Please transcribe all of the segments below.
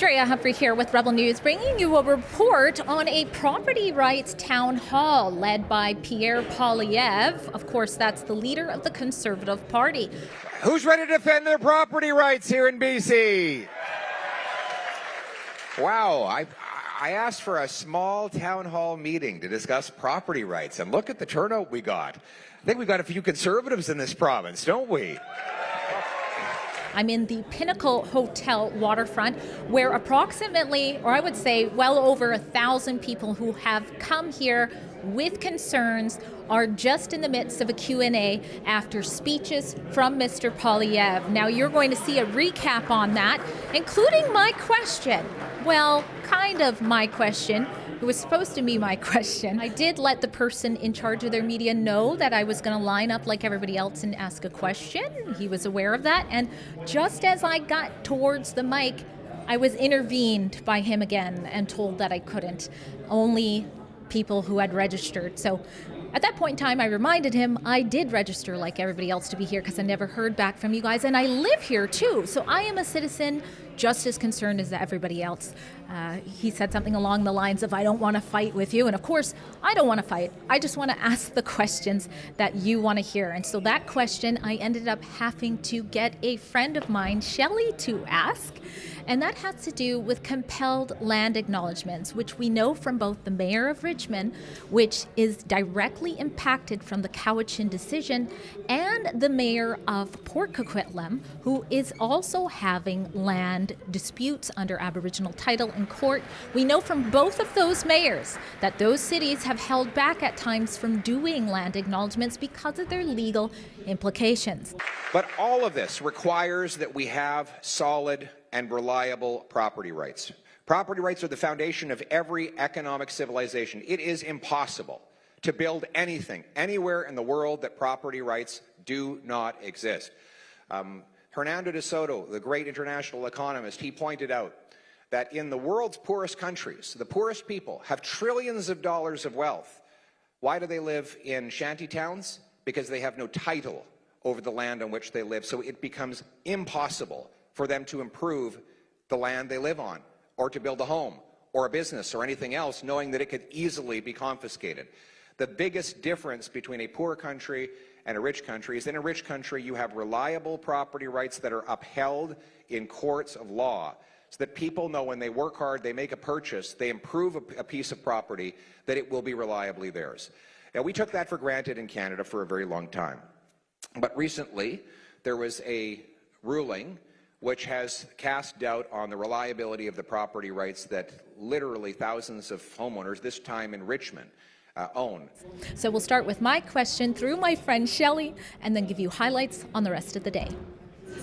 Andrea Humphrey here with Rebel News, bringing you a report on a property rights town hall led by Poilievre. Of course, that's the leader of the Conservative Party. Who's ready to defend their property rights here in BC? Wow, I asked for a small town hall meeting to discuss property rights, and look at the turnout we got. I think we've got a few Conservatives in this province, don't we? I'm in the Pinnacle Hotel waterfront, where approximately, or I would say well over 1,000 people who have come here with concerns are just in the midst of a Q&A after speeches from Mr. Poilievre. Now you're going to see a recap on that, including my question. Well, kind of my question. It was supposed to be my question. I did let the person in charge of their media know that I was going to line up like everybody else and ask a question. He was aware of that. And just as I got towards the mic, I was intervened by him again and told that I couldn't. Only people who had registered. So at that point in time, I reminded him I did register like everybody else to be here because I never heard back from you guys. And I live here too. So I am a citizen just as concerned as everybody else. He said something along the lines of, I don't want to fight with you. And of course, I don't want to fight. I just want to ask the questions that you want to hear. And so that question, I ended up having to get a friend of mine, Shelley, to ask. And that has to do with compelled land acknowledgements, which we know from both the mayor of Richmond, which is directly impacted from the Cowichan decision, and the mayor of Port Coquitlam, who is also having land disputes under Aboriginal title in court. We know from both of those mayors that those cities have held back at times from doing land acknowledgements because of their legal implications. But all of this requires that we have solid and reliable property rights. Property rights are the foundation of every economic civilization. It is impossible to build anything, anywhere in the world, that property rights do not exist. Hernando de Soto, the great international economist, he pointed out that in the world's poorest countries, the poorest people have trillions of dollars of wealth. Why do they live in shanty towns? Because they have no title over the land on which they live. So it becomes impossible for them to improve the land they live on, or to build a home, or a business, or anything else, knowing that it could easily be confiscated. The biggest difference between a poor country and a rich country is in a rich country you have reliable property rights that are upheld in courts of law, so that people know when they work hard, they make a purchase, they improve a piece of property, that it will be reliably theirs. Now, we took that for granted in Canada for a very long time. But recently, there was a ruling which has cast doubt on the reliability of the property rights that literally thousands of homeowners, this time in Richmond, own. So we'll start with my question through my friend Shelley, and then give you highlights on the rest of the day.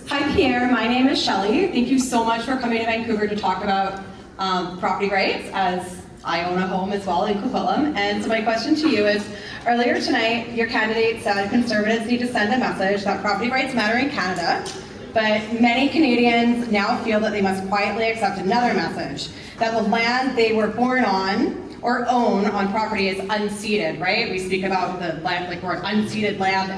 Hi Pierre, my name is Shelley. Thank you so much for coming to Vancouver to talk about property rights, as I own a home as well in Coquitlam. And so my question to you is, earlier tonight your candidate said Conservatives need to send a message that property rights matter in Canada, but many Canadians now feel that they must quietly accept another message, that the land they were born on or own on property is unceded, right? We speak about the land, like we're unceded land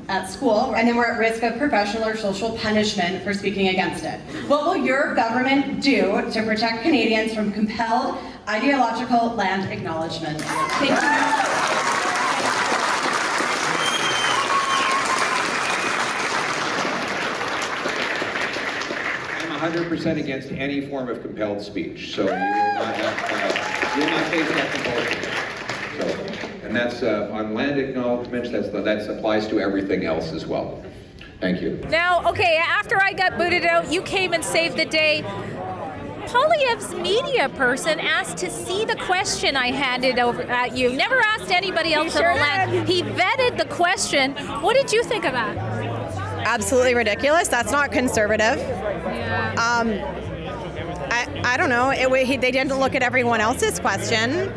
at school, and then we're at risk of professional or social punishment for speaking against it. What will your government do to protect Canadians from compelled ideological land acknowledgement? Thank you. 100% against any form of compelled speech, so you will not face that compulsion. So, and that's on land acknowledgements. That applies to everything else as well. Thank you. Now, okay, after I got booted out, you came and saved the day. Poilievre's media person asked to see the question I handed over at you. Never asked anybody else on the land. He vetted the question. What did you think of that? Absolutely ridiculous. That's not conservative. Yeah. I don't know. They didn't look at everyone else's question.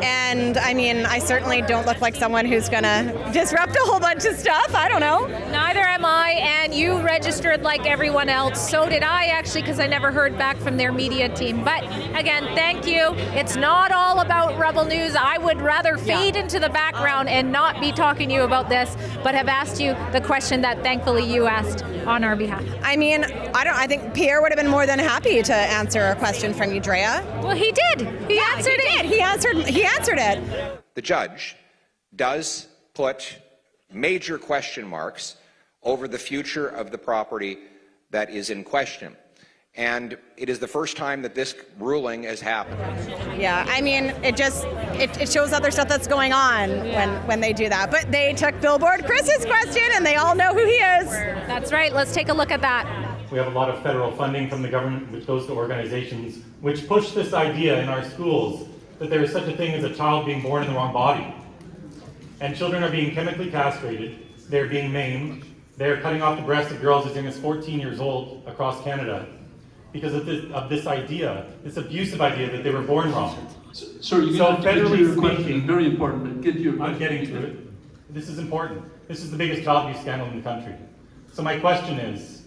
And I certainly don't look like someone who's going to disrupt a whole bunch of stuff. I don't know. Neither am I, and you registered like everyone else. So did I, actually, because I never heard back from their media team. But again, thank you. It's not all about Rebel News. I would rather fade into the background and not be talking to you about this, but have asked you the question that thankfully you asked on our behalf. I mean, I think Pierre would have been more than happy to answer a question from you, Drea. Well, he did. He answered it. He answered it. The judge does put major question marks over the future of the property that is in question. And it is the first time that this ruling has happened. Yeah, I mean, it shows other stuff that's going on when they do that. But they took Billboard Chris's question, and they all know who he is. That's right. Let's take a look at that. We have a lot of federal funding from the government which goes to organizations which push this idea in our schools that there is such a thing as a child being born in the wrong body. And children are being chemically castrated, they're being maimed, they're cutting off the breasts of girls as young as 14 years old across Canada because of this idea, this abusive idea that they were born wrong. So you So get to federally your question, speaking, very important, but get your I'm getting to it. This is important. This is the biggest child abuse scandal in the country. So my question is,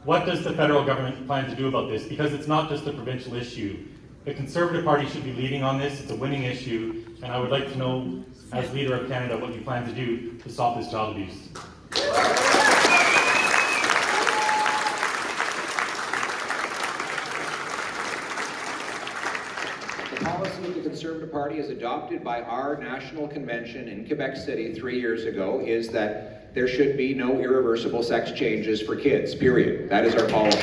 what does the federal government plan to do about this? Because it's not just a provincial issue. The Conservative Party should be leading on this. It's a winning issue, and I would like to know, as leader of Canada, what you plan to do to stop this child abuse. The policy of the Conservative Party, as adopted by our national convention in Quebec City 3 years ago, is that there should be no irreversible sex changes for kids, period. That is our policy.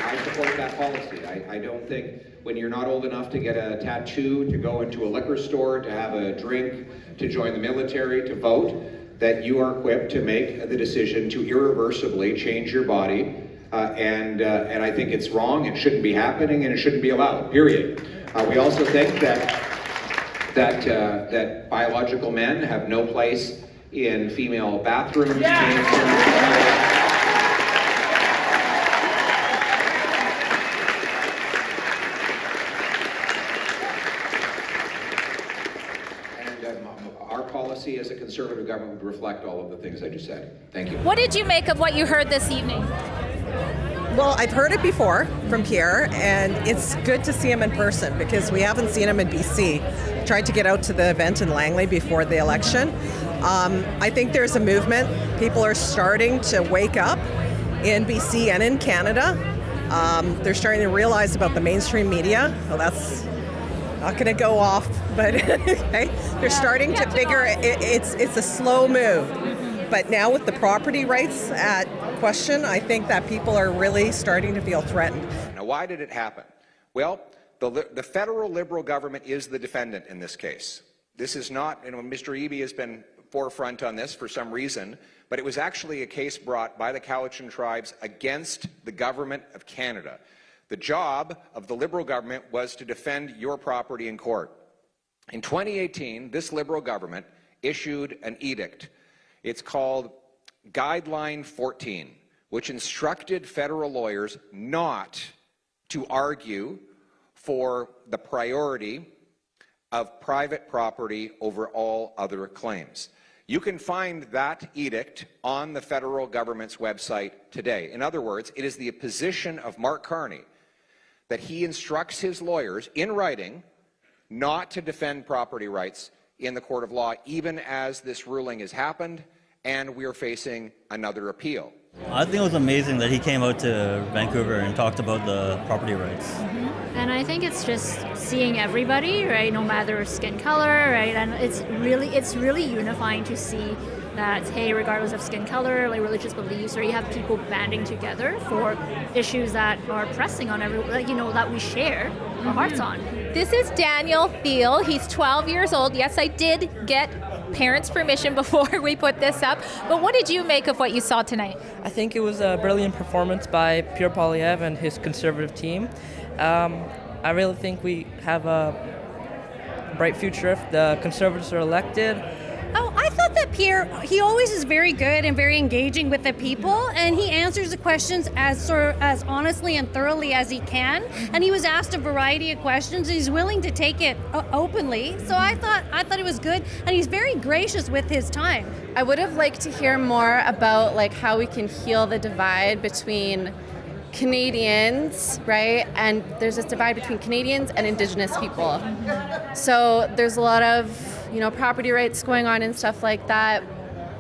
I support that policy. I don't think when you're not old enough to get a tattoo, to go into a liquor store, to have a drink, to join the military, to vote, that you are equipped to make the decision to irreversibly change your body. And I think it's wrong, it shouldn't be happening, and it shouldn't be allowed, period. We also think that biological men have no place in female bathrooms. Our policy as a Conservative government would reflect all of the things I just said. Thank you. What did you make of what you heard this evening? Well, I've heard it before from Pierre, and it's good to see him in person because we haven't seen him in BC. Tried to get out to the event in Langley before the election. I think there's a movement. People are starting to wake up in BC and in Canada. They're starting to realize about the mainstream media. Well, that's not going to go off, but okay. They're starting to figure it's a slow move. But now with the property rights at question, I think that people are really starting to feel threatened. Now, why did it happen? Well, the federal Liberal government is the defendant in this case. This is not, Mr. Eby has been forefront on this for some reason, but it was actually a case brought by the Cowichan tribes against the government of Canada. The job of the Liberal government was to defend your property in court. In 2018, this Liberal government issued an edict. It's called Guideline 14, which instructed federal lawyers not to argue for the priority of private property over all other claims. You can find that edict on the federal government's website today. In other words, it is the position of Mark Carney that he instructs his lawyers in writing not to defend property rights in the court of law, even as this ruling has happened and we are facing another appeal. I think it was amazing that he came out to Vancouver and talked about the property rights. Mm-hmm. And I think it's just seeing everybody, right, no matter skin color, right, and it's really unifying to see that, hey, regardless of skin color, like religious beliefs, or you have people banding together for issues that are pressing on everyone, like, that we share our hearts on. This is Daniel Thiel. He's 12 years old. Yes, I did get parents' permission before we put this up. But what did you make of what you saw tonight? I think it was a brilliant performance by Pierre Poilievre and his Conservative team. I really think we have a bright future if the Conservatives are elected. Oh, I thought that Pierre, he always is very good and very engaging with the people, and he answers the questions as honestly and thoroughly as he can. And he was asked a variety of questions, and he's willing to take it openly. So I thought it was good, and he's very gracious with his time. I would have liked to hear more about like how we can heal the divide between Canadians, right? And there's this divide between Canadians and Indigenous people. So there's a lot of, property rights going on and stuff like that.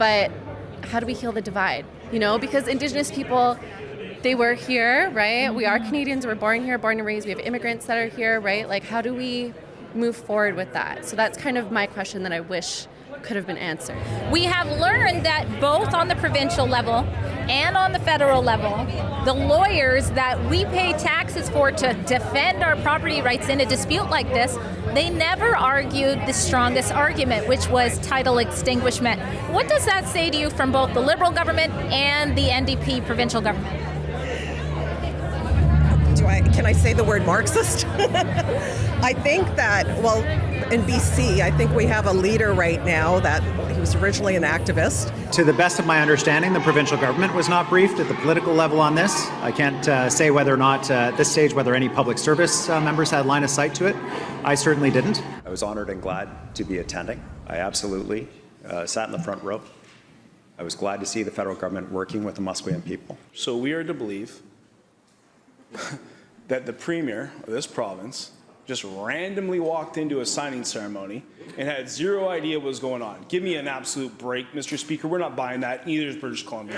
But how do we heal the divide? Because Indigenous people, they were here, right? We are Canadians, we're born here, born and raised. We have immigrants that are here, right? Like, how do we move forward with that? So that's kind of my question that I wish could have been answered. We have learned that both on the provincial level and on the federal level, the lawyers that we pay taxes for to defend our property rights in a dispute like this, they never argued the strongest argument, which was title extinguishment. What does that say to you from both the Liberal government and the NDP provincial government? Can I say the word Marxist? I think that, in BC, I think we have a leader right now that he was originally an activist. To the best of my understanding, the provincial government was not briefed at the political level on this. I can't say whether or not at this stage whether any public service members had line of sight to it. I certainly didn't. I was honored and glad to be attending. I absolutely sat in the front row. I was glad to see the federal government working with the Musqueam people. So we are to believe that the premier of this province just randomly walked into a signing ceremony and had zero idea what was going on. Give me an absolute break, Mr. Speaker. We're not buying that. Neither is British Columbia.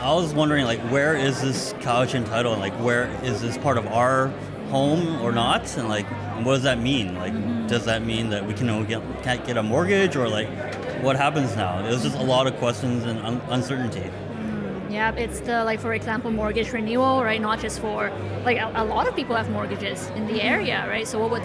I was wondering, where is this couch entitled? Where is this part of our home or not? And what does that mean? Does that mean that we can't get a mortgage, or what happens now? There's just a lot of questions and uncertainty. Yeah, it's the, for example, mortgage renewal, right? Not just for, a lot of people have mortgages in the area, right? So what would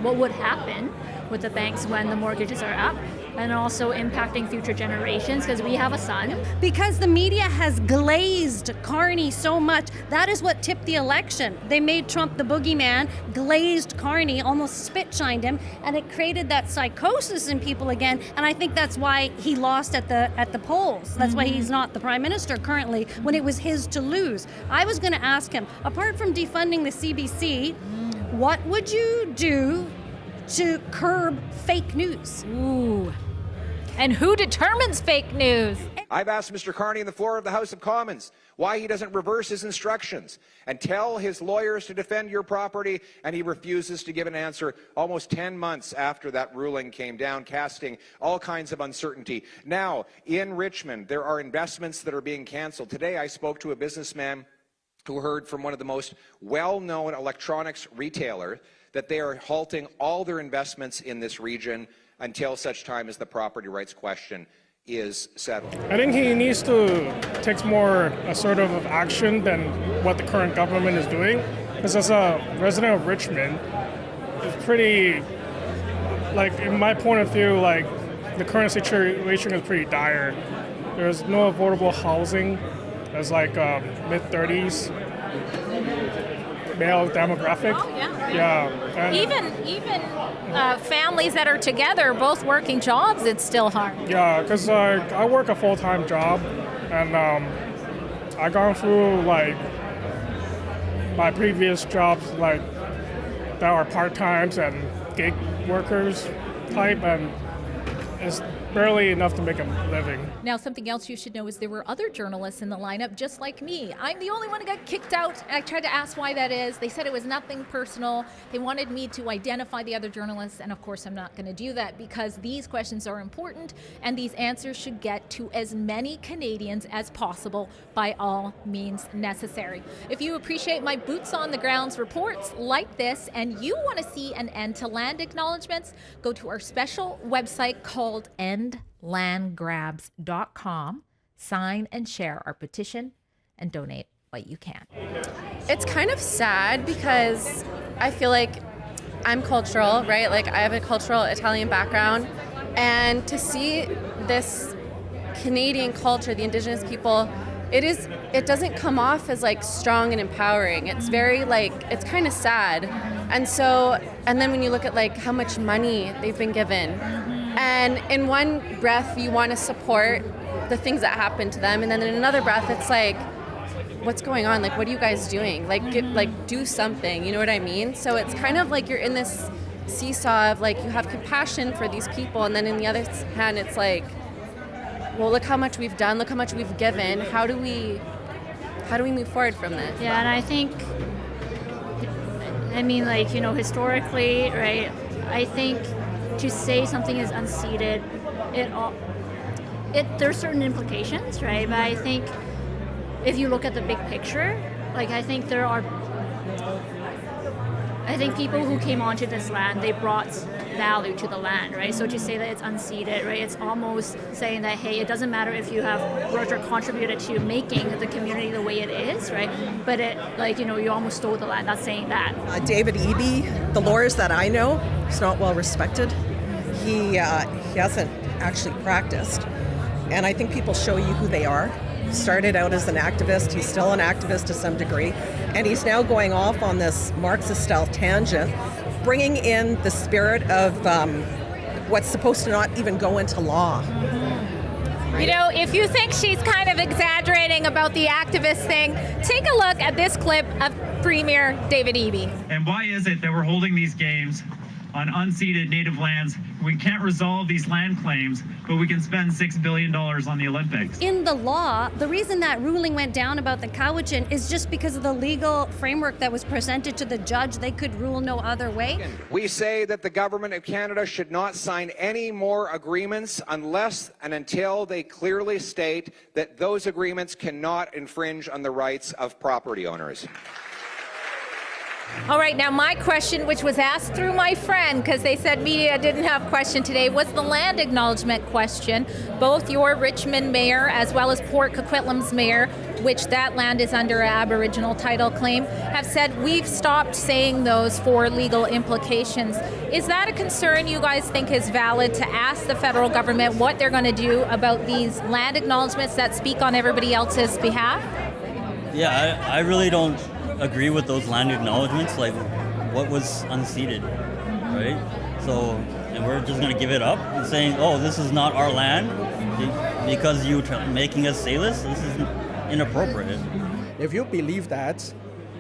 what would happen with the banks when the mortgages are up? And also impacting future generations, because we have a son. Because the media has glazed Carney so much, that is what tipped the election. They made Trump the boogeyman, glazed Carney, almost spit-shined him, and it created that psychosis in people again. And I think that's why he lost at the polls. That's why he's not the prime minister currently, when it was his to lose. I was going to ask him, apart from defunding the CBC, what would you do to curb fake news? Ooh. And who determines fake news? I've asked Mr. Carney on the floor of the House of Commons why he doesn't reverse his instructions and tell his lawyers to defend your property, and he refuses to give an answer almost 10 months after that ruling came down, casting all kinds of uncertainty. Now, in Richmond, there are investments that are being canceled. Today, I spoke to a businessman who heard from one of the most well-known electronics retailers that they are halting all their investments in this region until such time as the property rights question is settled. I think he needs to take more assertive of action than what the current government is doing. Because as a resident of Richmond, it's pretty, in my point of view, the current situation is pretty dire. There's no affordable housing. There's mid-30s. Male demographic. Oh, yeah. Yeah. Even families that are together, both working jobs, it's still hard. Yeah, because I work a full-time job, and I gone through my previous jobs that are part-times and gig workers type, and it's barely enough to make a living. Now, something else you should know is there were other journalists in the lineup just like me. I'm the only one who got kicked out. I tried to ask why that is. They said it was nothing personal. They wanted me to identify the other journalists, and of course I'm not going to do that because these questions are important and these answers should get to as many Canadians as possible by all means necessary. If you appreciate my boots on the grounds reports like this and you want to see an end to land acknowledgements, go to our special website called endlandgrabs.com, sign and share our petition, and donate what you can. It's kind of sad because I feel like I'm cultural, right? I have a cultural Italian background, and to see this Canadian culture, the Indigenous people, it doesn't come off as strong and empowering. It's very it's kind of sad. And then when you look at how much money they've been given, And in one breath, you want to support the things that happen to them, and then in another breath, it's like, what's going on? Like, what are you guys doing? Like, do something. You know what I mean? So it's kind of like you're in this seesaw of like you have compassion for these people, and then in the other hand, it's like, well, look how much we've done. Look how much we've given. How do we move forward from this? Yeah, and I think, I mean, like, you know, historically, right? I think to say something is unceded, there's certain implications, right? But I think if you look at the big picture, like, I think people who came onto this land, they brought value to the land, right? So to say that it's unceded, right, it's almost saying that, hey, it doesn't matter if you have worked or contributed to making the community the way it is, right? But it, like, you know, you almost stole the land. That's saying that. David Eby, the lawyers that I know, he's not well respected. He hasn't actually practiced. And I think people show you who they are. He started out as an activist. He's still an activist to some degree. And he's now going off on this Marxist-style tangent, bringing in the spirit of what's supposed to not even go into law. You know, if you think she's kind of exaggerating about the activist thing, take a look at this clip of Premier David Eby. And why is it that we're holding these games on unceded native lands? We can't resolve these land claims, but we can spend $6 billion on the Olympics. In the law, the reason that ruling went down about the Cowichan is just because of the legal framework that was presented to the judge. They could rule no other way. We say that the government of Canada should not sign any more agreements unless and until they clearly state that those agreements cannot infringe on the rights of property owners. All right, now my question, which was asked through my friend, because they said media didn't have question today, was the land acknowledgement question. Both your Richmond mayor as well as Port Coquitlam's mayor, which that land is under Aboriginal title claim, have said we've stopped saying those for legal implications. Is that a concern you guys think is valid to ask the federal government what they're going to do about these land acknowledgements that speak on everybody else's behalf? Yeah, I really don't agree with those land acknowledgements, like what was unceded, right? So, and we're just going to give it up and saying, oh, this is not our land because you're making us say this? This is inappropriate. If you believe that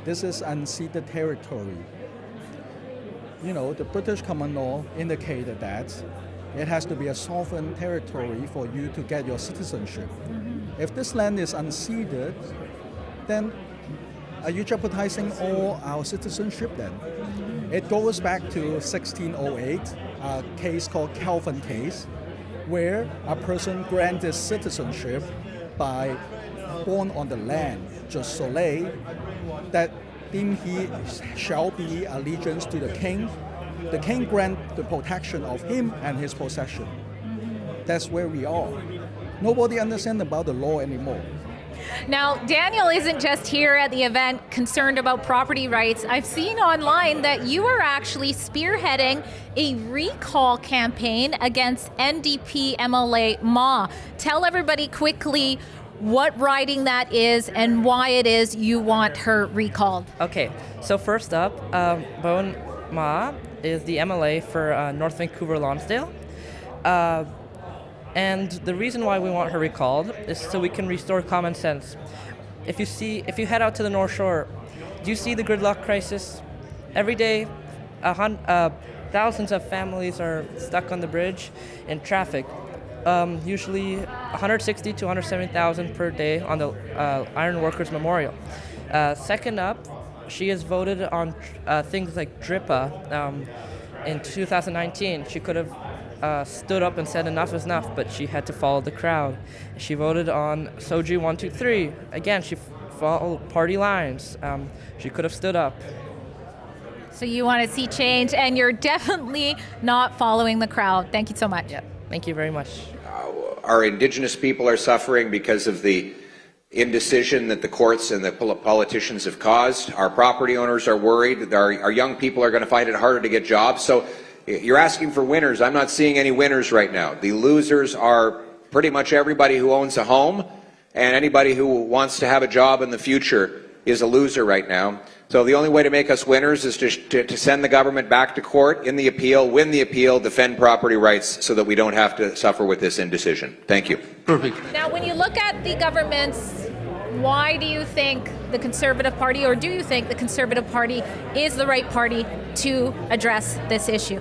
this is unceded territory, you know, the British common law indicated that it has to be a sovereign territory for you to get your citizenship. If this land is unceded, then are you jeopardizing all our citizenship then? It goes back to 1608, a case called Calvin case, where a person granted citizenship by born on the land, jus soli, that deemed he shall be allegiance to the king. The king grant the protection of him and his possession. That's where we are. Nobody understands about the law anymore. Now, Daniel isn't just here at the event concerned about property rights. I've seen online that you are actually spearheading a recall campaign against NDP MLA Ma. Tell everybody quickly what riding that is and why it is you want her recalled. Okay, so first up, Bowen Ma is the MLA for North Vancouver Lonsdale. And the reason why we want her recalled is so we can restore common sense. If you head out to the North Shore, do you see the gridlock crisis? Every day, thousands of families are stuck on the bridge in traffic. Usually 160 to 170,000 per day on the Iron Workers Memorial. Second up, she has voted on things like DRIPA. In 2019, she could have stood up and said enough is enough, but she had to follow the crowd. She voted on SOGI 123. Again, she followed party lines. She could have stood up. So you want to see change, and you're definitely not following the crowd. Thank you so much. Yeah, thank you very much. Our Indigenous people are suffering because of the indecision that the courts and the politicians have caused. Our property owners are worried. Our young people are going to find it harder to get jobs. So you're asking for winners. I'm not seeing any winners right now. The losers are pretty much everybody who owns a home and anybody who wants to have a job in the future is a loser right now. So the only way to make us winners is to send the government back to court in the appeal, win the appeal, defend property rights so that we don't have to suffer with this indecision. Thank you. Perfect. Now, when you look at the governments, why do you think the Conservative Party, or do you think the Conservative Party is the right party to address this issue?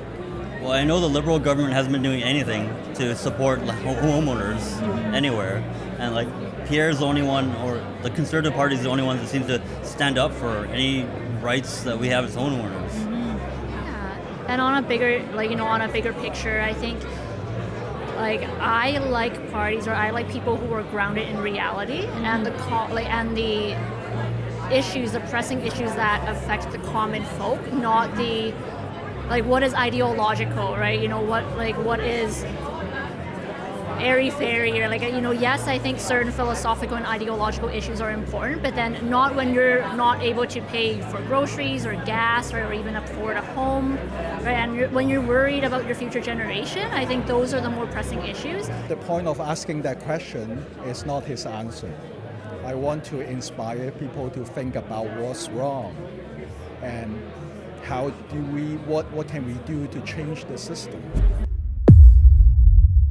Well, I know the Liberal government hasn't been doing anything to support homeowners anywhere, and like Pierre's the only one, or the Conservative Party is the only one that seems to stand up for any rights that we have as homeowners. Yeah. And on a bigger, on a bigger picture, I think, I like parties, or I like people who are grounded in reality and the issues, the pressing issues that affect the common folk, not the what is ideological, right? What is airy-fairy, or yes, I think certain philosophical and ideological issues are important, but then not when you're not able to pay for groceries or gas or even afford a home, right? And when you're worried about your future generation, I think those are the more pressing issues. The point of asking that question is not his answer. I want to inspire people to think about what's wrong and what can we do to change the system.